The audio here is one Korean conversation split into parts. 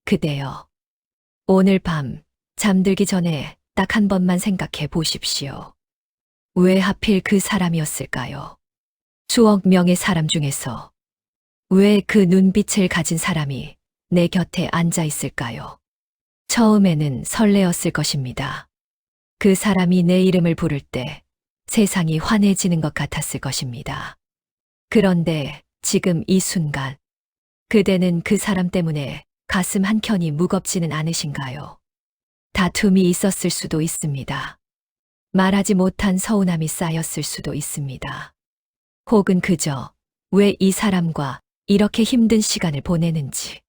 그대여. 오늘 밤 잠들기 전에 딱 한 번만 생각해 보십시오. 왜 하필 그 사람이었을까요? 수억 명의 사람 중에서 왜 그 눈빛을 가진 사람이 내 곁에 앉아 있을까요? 처음에는 설레었을 것입니다. 그 사람이 내 이름을 부를 때 세상이 환해지는 것 같았을 것입니다. 그런데 지금 이 순간 그대는 그 사람 때문에 가슴 한켠이 무겁지는 않으신가요? 다툼이 있었을 수도 있습니다. 말하지 못한 서운함이 쌓였을 수도 있습니다. 혹은 그저 왜 이 사람과 이렇게 힘든 시간을 보내는지,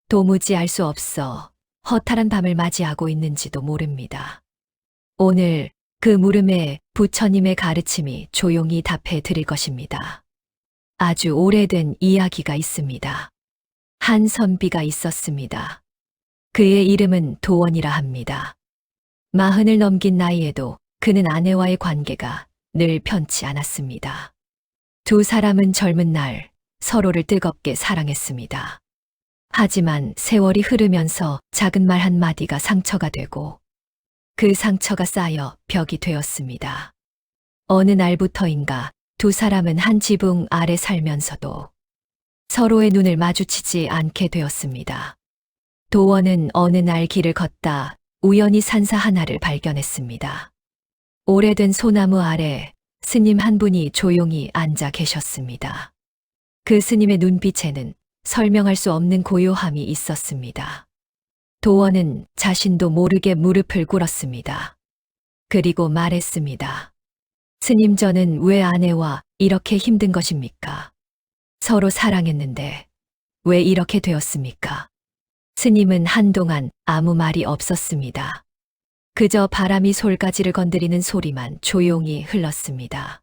도무지 알 수 없어 허탈한 밤을 맞이하고 있는지도 모릅니다. 오늘 그 물음에 부처님의 가르침이 조용히 답해 드릴 것입니다. 아주 오래된 이야기가 있습니다. 한 선비가 있었습니다. 그의 이름은 도원이라 합니다. 40을 넘긴 나이에도 그는 아내와의 관계가 늘 편치 않았습니다. 두 사람은 젊은 날 서로를 뜨겁게 사랑했습니다. 하지만 세월이 흐르면서 작은 말 한마디가 상처가 되고 그 상처가 쌓여 벽이 되었습니다. 어느 날부터인가 두 사람은 한 지붕 아래 살면서도 서로의 눈을 마주치지 않게 되었습니다. 도원은 어느 날 길을 걷다 우연히 산사 하나를 발견했습니다. 오래된 소나무 아래 스님 한 분이 조용히 앉아 계셨습니다. 그 스님의 눈빛에는 설명할 수 없는 고요함이 있었습니다. 도원은 자신도 모르게 무릎을 꿇었습니다. 그리고 말했습니다. 스님, 저는 왜 아내와 이렇게 힘든 것입니까? 서로 사랑했는데 왜 이렇게 되었습니까? 스님은 한동안 아무 말이 없었습니다. 그저 바람이 솔가지를 건드리는 소리만 조용히 흘렀습니다.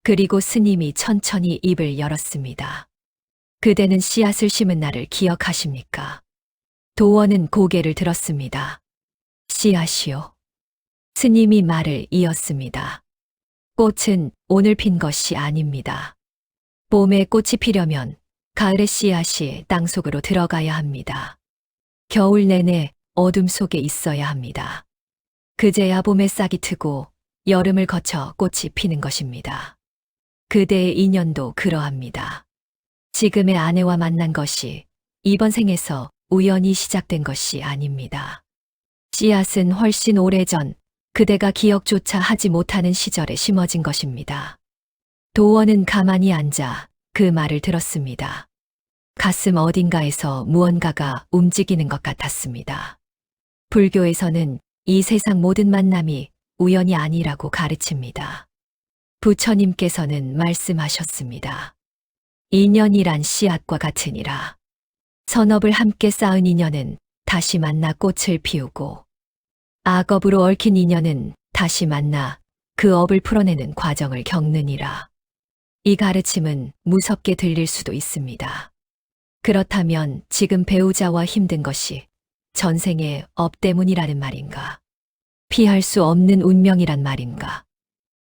그리고 스님이 천천히 입을 열었습니다. 그대는 씨앗을 심은 날을 기억하십니까? 도원은 고개를 들었습니다. 씨앗이요. 스님이 말을 이었습니다. 꽃은 오늘 핀 것이 아닙니다. 봄에 꽃이 피려면 가을의 씨앗이 땅속으로 들어가야 합니다. 겨울 내내 어둠 속에 있어야 합니다. 그제야 봄에 싹이 트고 여름을 거쳐 꽃이 피는 것입니다. 그대의 인연도 그러합니다. 지금의 아내와 만난 것이 이번 생에서 우연히 시작된 것이 아닙니다. 씨앗은 훨씬 오래전 그대가 기억조차 하지 못하는 시절에 심어진 것입니다. 도원은 가만히 앉아 그 말을 들었습니다. 가슴 어딘가에서 무언가가 움직이는 것 같았습니다. 불교에서는 이 세상 모든 만남이 우연이 아니라고 가르칩니다. 부처님께서는 말씀하셨습니다. 인연이란 씨앗과 같으니라. 선업을 함께 쌓은 인연은 다시 만나 꽃을 피우고 악업으로 얽힌 인연은 다시 만나 그 업을 풀어내는 과정을 겪느니라. 이 가르침은 무섭게 들릴 수도 있습니다. 그렇다면 지금 배우자와 힘든 것이 전생의 업 때문이라는 말인가? 피할 수 없는 운명이란 말인가?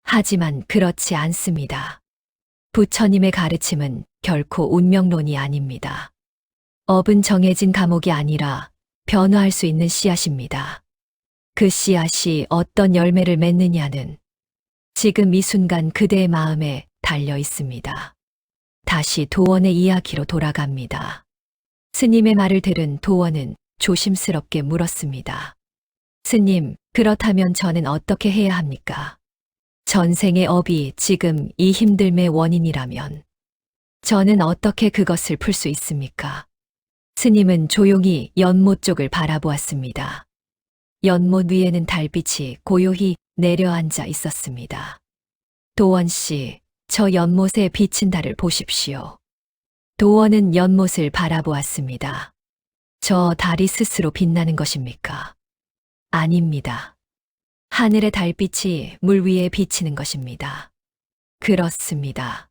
하지만 그렇지 않습니다. 부처님의 가르침은 결코 운명론이 아닙니다. 업은 정해진 감옥이 아니라 변화할 수 있는 씨앗입니다. 그 씨앗이 어떤 열매를 맺느냐는 지금 이 순간 그대의 마음에 달려 있습니다. 다시 도원의 이야기로 돌아갑니다. 스님의 말을 들은 도원은 조심스럽게 물었습니다. 스님, 그렇다면 저는 어떻게 해야 합니까? 전생의 업이 지금 이 힘듦의 원인이라면 저는 어떻게 그것을 풀 수 있습니까? 스님은 조용히 연못 쪽을 바라보았습니다. 연못 위에는 달빛이 고요히 내려앉아 있었습니다. 도원 씨, 저 연못에 비친 달을 보십시오. 도원은 연못을 바라보았습니다. 저 달이 스스로 빛나는 것입니까? 아닙니다. 하늘의 달빛이 물 위에 비치는 것입니다. 그렇습니다.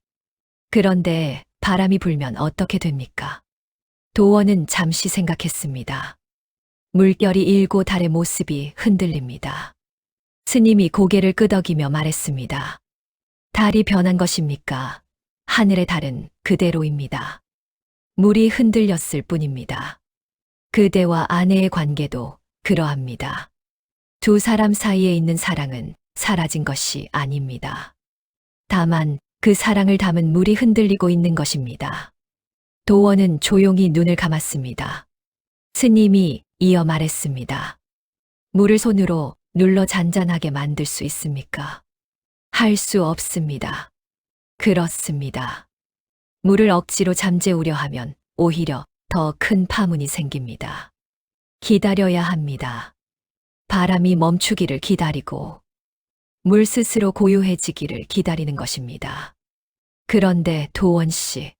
그런데 바람이 불면 어떻게 됩니까? 도원은 잠시 생각했습니다. 물결이 일고 달의 모습이 흔들립니다. 스님이 고개를 끄덕이며 말했습니다. 달이 변한 것입니까? 하늘의 달은 그대로입니다. 물이 흔들렸을 뿐입니다. 그대와 아내의 관계도 그러합니다. 두 사람 사이에 있는 사랑은 사라진 것이 아닙니다. 다만 그 사랑을 담은 물이 흔들리고 있는 것입니다. 도원은 조용히 눈을 감았습니다. 스님이 이어 말했습니다. 물을 손으로 눌러 잔잔하게 만들 수 있습니까? 할 수 없습니다. 그렇습니다. 물을 억지로 잠재우려 하면 오히려 더 큰 파문이 생깁니다. 기다려야 합니다. 바람이 멈추기를 기다리고 물 스스로 고요해지기를 기다리는 것입니다. 그런데 도원 씨,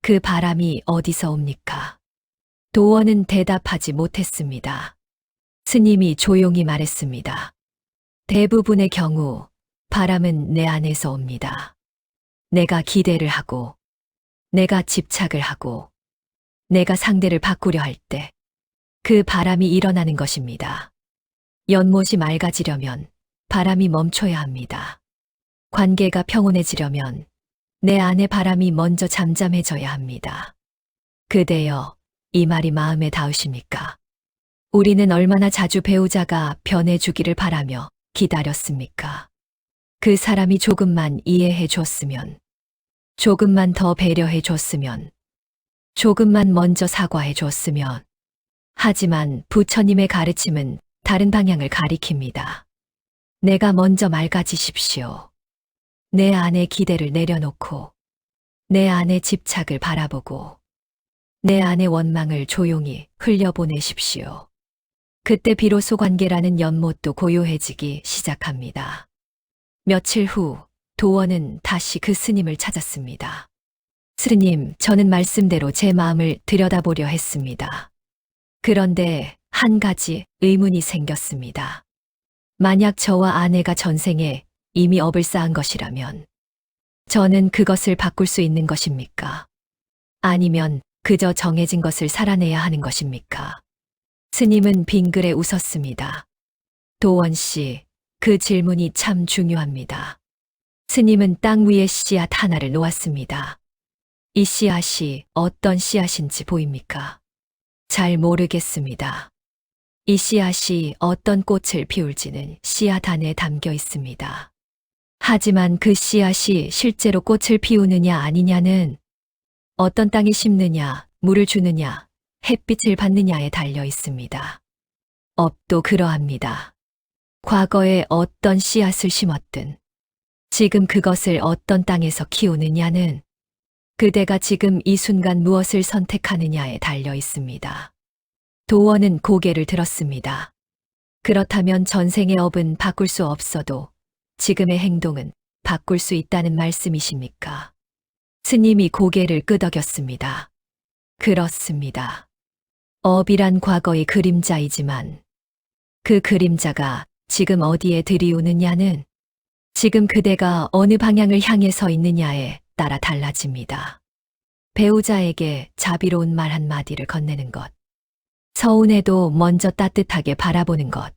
그 바람이 어디서 옵니까? 도원은 대답하지 못했습니다. 스님이 조용히 말했습니다. 대부분의 경우 바람은 내 안에서 옵니다. 내가 기대를 하고, 내가 집착을 하고, 내가 상대를 바꾸려 할 때 그 바람이 일어나는 것입니다. 연못이 맑아지려면 바람이 멈춰야 합니다. 관계가 평온해지려면 내 안의 바람이 먼저 잠잠해져야 합니다. 그대여, 이 말이 마음에 닿으십니까? 우리는 얼마나 자주 배우자가 변해주기를 바라며 기다렸습니까? 그 사람이 조금만 이해해 줬으면, 조금만 더 배려해 줬으면, 조금만 먼저 사과해 줬으면. 하지만 부처님의 가르침은 다른 방향을 가리킵니다. 내가 먼저 맑아지십시오. 내 안의 기대를 내려놓고, 내 안의 집착을 바라보고, 내 안의 원망을 조용히 흘려보내십시오. 그때 비로소 관계라는 연못도 고요해지기 시작합니다. 며칠 후 도원은 다시 그 스님을 찾았습니다. 스님, 저는 말씀대로 제 마음을 들여다보려 했습니다. 그런데 한 가지 의문이 생겼습니다. 만약 저와 아내가 전생에 이미 업을 쌓은 것이라면 저는 그것을 바꿀 수 있는 것입니까? 아니면 그저 정해진 것을 살아내야 하는 것입니까? 스님은 빙그레 웃었습니다. 도원 씨, 그 질문이 참 중요합니다. 스님은 땅 위에 씨앗 하나를 놓았습니다. 이 씨앗이 어떤 씨앗인지 보입니까? 잘 모르겠습니다. 이 씨앗이 어떤 꽃을 피울지는 씨앗 안에 담겨 있습니다. 하지만 그 씨앗이 실제로 꽃을 피우느냐 아니냐는 어떤 땅에 심느냐, 물을 주느냐, 햇빛을 받느냐에 달려 있습니다. 업도 그러합니다. 과거에 어떤 씨앗을 심었든 지금 그것을 어떤 땅에서 키우느냐는 그대가 지금 이 순간 무엇을 선택하느냐에 달려 있습니다. 도원은 고개를 들었습니다. 그렇다면 전생의 업은 바꿀 수 없어도 지금의 행동은 바꿀 수 있다는 말씀이십니까? 스님이 고개를 끄덕였습니다. 그렇습니다. 업이란 과거의 그림자이지만 그 그림자가 지금 어디에 들이오느냐는 지금 그대가 어느 방향을 향해 서 있느냐에 따라 달라집니다. 배우자에게 자비로운 말 한마디를 건네는 것, 서운해도 먼저 따뜻하게 바라보는 것,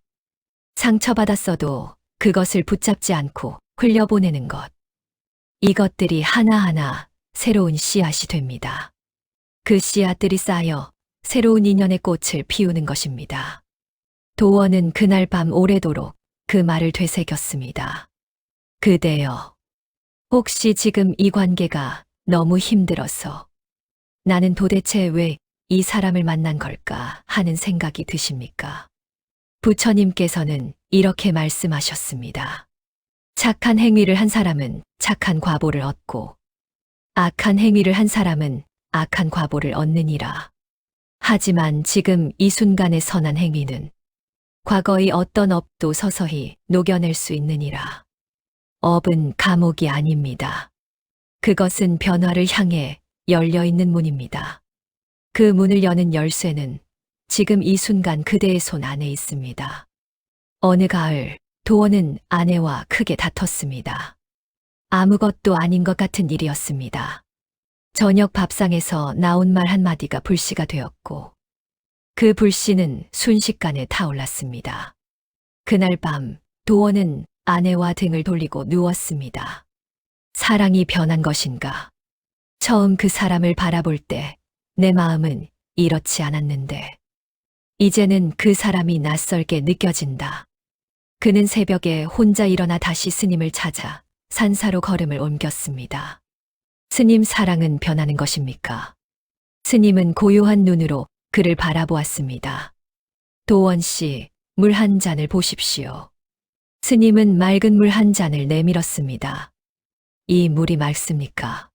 상처받았어도 그것을 붙잡지 않고 흘려보내는 것, 이것들이 하나하나 새로운 씨앗이 됩니다. 그 씨앗들이 쌓여 새로운 인연의 꽃을 피우는 것입니다. 도원은 그날 밤 오래도록 그 말을 되새겼습니다. 그대여, 혹시 지금 이 관계가 너무 힘들어서 나는 도대체 왜 이 사람을 만난 걸까 하는 생각이 드십니까? 부처님께서는 이렇게 말씀하셨습니다. 착한 행위를 한 사람은 착한 과보를 얻고 악한 행위를 한 사람은 악한 과보를 얻느니라. 하지만 지금 이 순간의 선한 행위는 과거의 어떤 업도 서서히 녹여낼 수 있느니라. 업은 감옥이 아닙니다. 그것은 변화를 향해 열려있는 문입니다. 그 문을 여는 열쇠는 지금 이 순간 그대의 손 안에 있습니다. 어느 가을, 도원은 아내와 크게 다퉜습니다. 아무것도 아닌 것 같은 일이었습니다. 저녁 밥상에서 나온 말 한마디가 불씨가 되었고 그 불씨는 순식간에 타올랐습니다. 그날 밤 도원은 아내와 등을 돌리고 누웠습니다. 사랑이 변한 것인가? 처음 그 사람을 바라볼 때 내 마음은 이렇지 않았는데 이제는 그 사람이 낯설게 느껴진다. 그는 새벽에 혼자 일어나 다시 스님을 찾아 산사로 걸음을 옮겼습니다. 스님, 사랑은 변하는 것입니까? 스님은 고요한 눈으로 그를 바라보았습니다. 도원 씨, 물 한 잔을 보십시오. 스님은 맑은 물 한 잔을 내밀었습니다. 이 물이 맑습니까?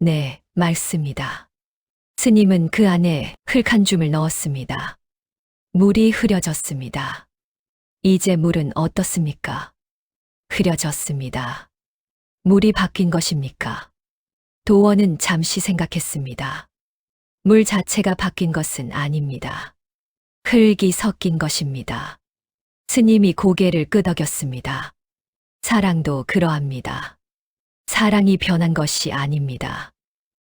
네, 맑습니다. 스님은 그 안에 흙 한 줌을 넣었습니다. 물이 흐려졌습니다. 이제 물은 어떻습니까? 흐려졌습니다. 물이 바뀐 것입니까? 도원은 잠시 생각했습니다. 물 자체가 바뀐 것은 아닙니다. 흙이 섞인 것입니다. 스님이 고개를 끄덕였습니다. 사랑도 그러합니다. 사랑이 변한 것이 아닙니다.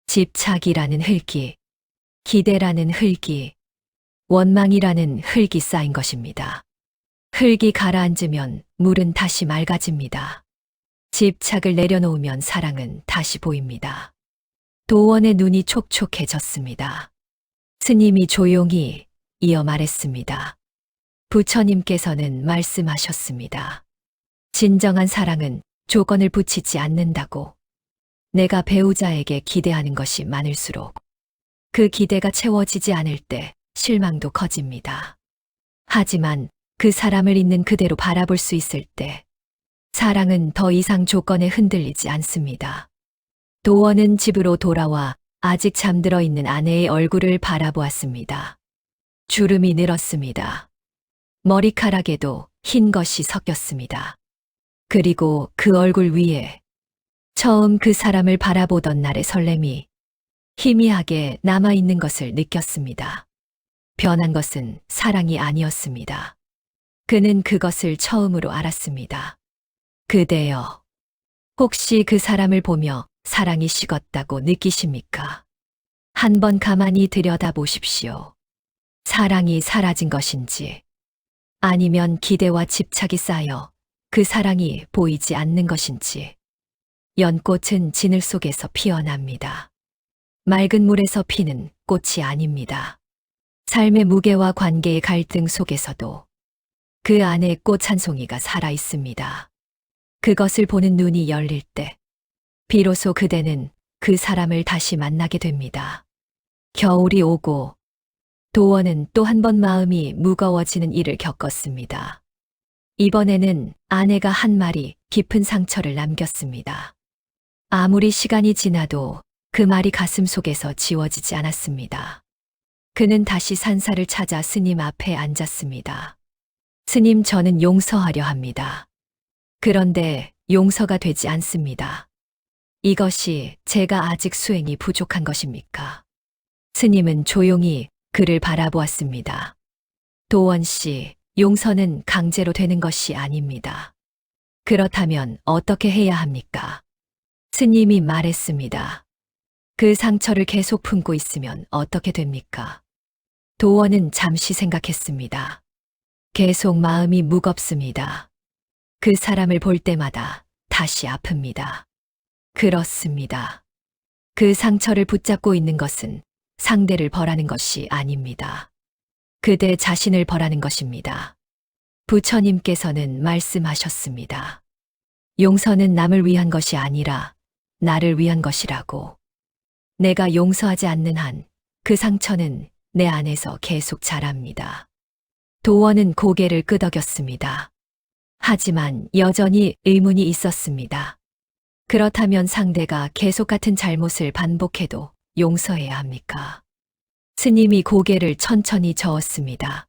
집착이라는 흙이, 기대라는 흙이, 원망이라는 흙이 쌓인 것입니다. 흙이 가라앉으면 물은 다시 맑아집니다. 집착을 내려놓으면 사랑은 다시 보입니다. 도원의 눈이 촉촉해졌습니다. 스님이 조용히 이어 말했습니다. 부처님께서는 말씀하셨습니다. 진정한 사랑은 조건을 붙이지 않는다고. 내가 배우자에게 기대하는 것이 많을수록 그 기대가 채워지지 않을 때 실망도 커집니다. 하지만 그 사람을 있는 그대로 바라볼 수 있을 때 사랑은 더 이상 조건에 흔들리지 않습니다. 도원은 집으로 돌아와 아직 잠들어 있는 아내의 얼굴을 바라보았습니다. 주름이 늘었습니다. 머리카락에도 흰 것이 섞였습니다. 그리고 그 얼굴 위에 처음 그 사람을 바라보던 날의 설렘이 희미하게 남아있는 것을 느꼈습니다. 변한 것은 사랑이 아니었습니다. 그는 그것을 처음으로 알았습니다. 그대여, 혹시 그 사람을 보며 사랑이 식었다고 느끼십니까? 한번 가만히 들여다보십시오. 사랑이 사라진 것인지, 아니면 기대와 집착이 쌓여 그 사랑이 보이지 않는 것인지. 연꽃은 진을 속에서 피어납니다. 맑은 물에서 피는 꽃이 아닙니다. 삶의 무게와 관계의 갈등 속에서도 그 안에 꽃 한 송이가 살아 있습니다. 그것을 보는 눈이 열릴 때 비로소 그대는 그 사람을 다시 만나게 됩니다. 겨울이 오고 도원은 또 한 번 마음이 무거워지는 일을 겪었습니다. 이번에는 아내가 한 말이 깊은 상처를 남겼습니다. 아무리 시간이 지나도 그 말이 가슴 속에서 지워지지 않았습니다. 그는 다시 산사를 찾아 스님 앞에 앉았습니다. 스님, 저는 용서하려 합니다. 그런데 용서가 되지 않습니다. 이것이 제가 아직 수행이 부족한 것입니까? 스님은 조용히 그를 바라보았습니다. 도원 씨, 용서는 강제로 되는 것이 아닙니다. 그렇다면 어떻게 해야 합니까? 스님이 말했습니다. 그 상처를 계속 품고 있으면 어떻게 됩니까? 도원은 잠시 생각했습니다. 계속 마음이 무겁습니다. 그 사람을 볼 때마다 다시 아픕니다. 그렇습니다. 그 상처를 붙잡고 있는 것은 상대를 벌하는 것이 아닙니다. 그대 자신을 벌하는 것입니다. 부처님께서는 말씀하셨습니다. 용서는 남을 위한 것이 아니라 나를 위한 것이라고. 내가 용서하지 않는 한 그 상처는 내 안에서 계속 자랍니다. 도원은 고개를 끄덕였습니다. 하지만 여전히 의문이 있었습니다. 그렇다면 상대가 계속 같은 잘못을 반복해도 용서해야 합니까? 스님이 고개를 천천히 저었습니다.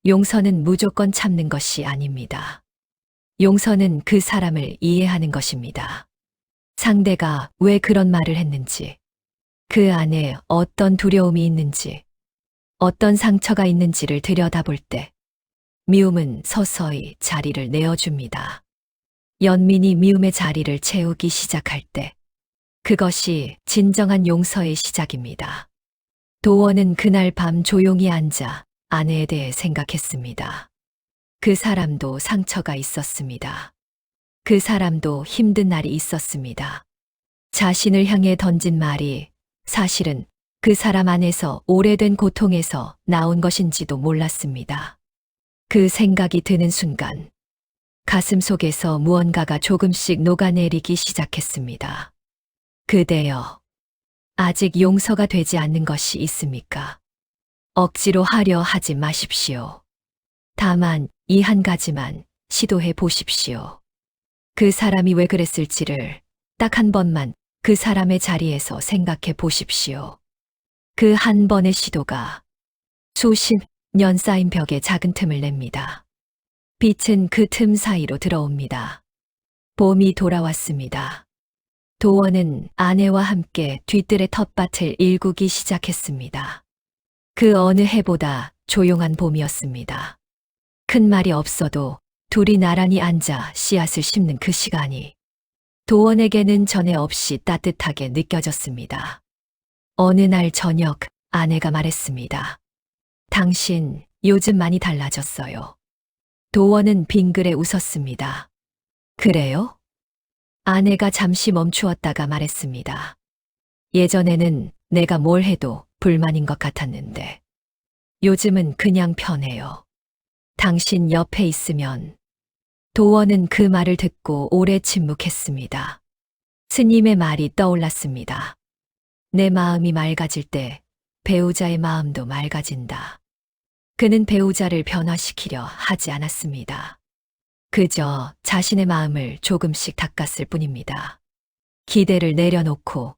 용서는 무조건 참는 것이 아닙니다. 용서는 그 사람을 이해하는 것입니다. 상대가 왜 그런 말을 했는지, 그 안에 어떤 두려움이 있는지, 어떤 상처가 있는지를 들여다볼 때 미움은 서서히 자리를 내어줍니다. 연민이 미움의 자리를 채우기 시작할 때 그것이 진정한 용서의 시작입니다. 도원은 그날 밤 조용히 앉아 아내에 대해 생각했습니다. 그 사람도 상처가 있었습니다. 그 사람도 힘든 날이 있었습니다. 자신을 향해 던진 말이 사실은 그 사람 안에서 오래된 고통에서 나온 것인지도 몰랐습니다. 그 생각이 드는 순간 가슴 속에서 무언가가 조금씩 녹아내리기 시작했습니다. 그대여, 아직 용서가 되지 않는 것이 있습니까? 억지로 하려 하지 마십시오. 다만 이 한 가지만 시도해 보십시오. 그 사람이 왜 그랬을지를 딱 한 번만 그 사람의 자리에서 생각해 보십시오. 그 한 번의 시도가 수십 년 쌓인 벽에 작은 틈을 냅니다. 빛은 그 틈 사이로 들어옵니다. 봄이 돌아왔습니다. 도원은 아내와 함께 뒤뜰의 텃밭을 일구기 시작했습니다. 그 어느 해보다 조용한 봄이었습니다. 큰 말이 없어도 둘이 나란히 앉아 씨앗을 심는 그 시간이 도원에게는 전에 없이 따뜻하게 느껴졌습니다. 어느 날 저녁 아내가 말했습니다. 당신 요즘 많이 달라졌어요. 도원은 빙그레 웃었습니다. 그래요? 아내가 잠시 멈추었다가 말했습니다. 예전에는 내가 뭘 해도 불만인 것 같았는데 요즘은 그냥 편해요. 당신 옆에 있으면. 도원은 그 말을 듣고 오래 침묵했습니다. 스님의 말이 떠올랐습니다. 내 마음이 맑아질 때 배우자의 마음도 맑아진다. 그는 배우자를 변화시키려 하지 않았습니다. 그저 자신의 마음을 조금씩 닦았을 뿐입니다. 기대를 내려놓고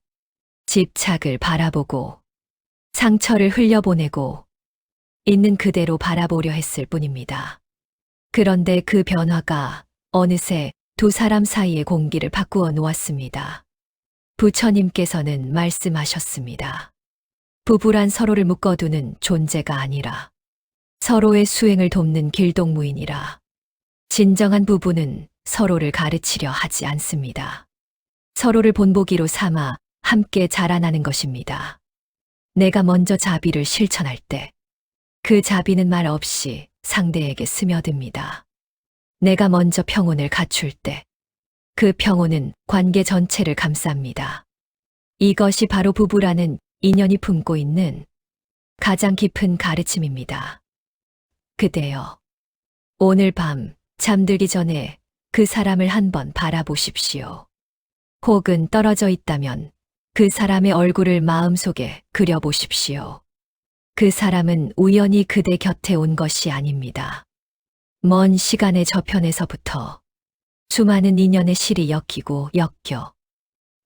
집착을 바라보고 상처를 흘려보내고 있는 그대로 바라보려 했을 뿐입니다. 그런데 그 변화가 어느새 두 사람 사이의 공기를 바꾸어 놓았습니다. 부처님께서는 말씀하셨습니다. 부부란 서로를 묶어두는 존재가 아니라 서로의 수행을 돕는 길동무이니라. 진정한 부부는 서로를 가르치려 하지 않습니다. 서로를 본보기로 삼아 함께 자라나는 것입니다. 내가 먼저 자비를 실천할 때 그 자비는 말 없이 상대에게 스며듭니다. 내가 먼저 평온을 갖출 때 그 평온은 관계 전체를 감쌉니다. 이것이 바로 부부라는 인연이 품고 있는 가장 깊은 가르침입니다. 그대여, 오늘 밤 잠들기 전에 그 사람을 한번 바라보십시오. 혹은 떨어져 있다면 그 사람의 얼굴을 마음속에 그려보십시오. 그 사람은 우연히 그대 곁에 온 것이 아닙니다. 먼 시간의 저편에서부터 수많은 인연의 실이 엮이고 엮여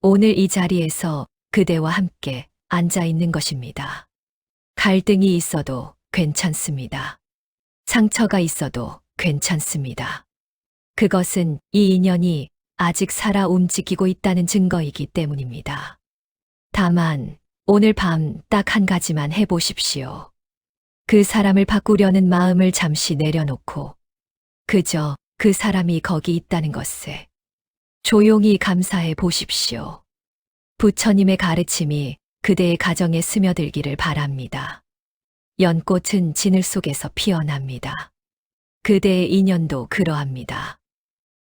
오늘 이 자리에서 그대와 함께 앉아 있는 것입니다. 갈등이 있어도 괜찮습니다. 상처가 있어도 괜찮습니다. 그것은 이 인연이 아직 살아 움직이고 있다는 증거이기 때문입니다. 다만 오늘 밤 딱 한 가지만 해보십시오. 그 사람을 바꾸려는 마음을 잠시 내려놓고 그저 그 사람이 거기 있다는 것에 조용히 감사해 보십시오. 부처님의 가르침이 그대의 가정에 스며들기를 바랍니다. 연꽃은 진을 속에서 피어납니다. 그대의 인연도 그러합니다.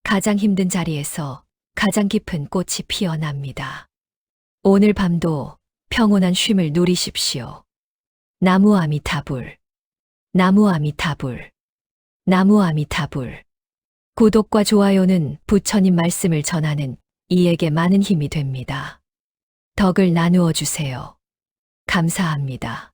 가장 힘든 자리에서 가장 깊은 꽃이 피어납니다. 오늘 밤도 평온한 쉼을 누리십시오. 나무 아미타불, 나무 아미타불, 나무 아미타불. 구독과 좋아요는 부처님 말씀을 전하는 이에게 많은 힘이 됩니다. 덕을 나누어 주세요. 감사합니다.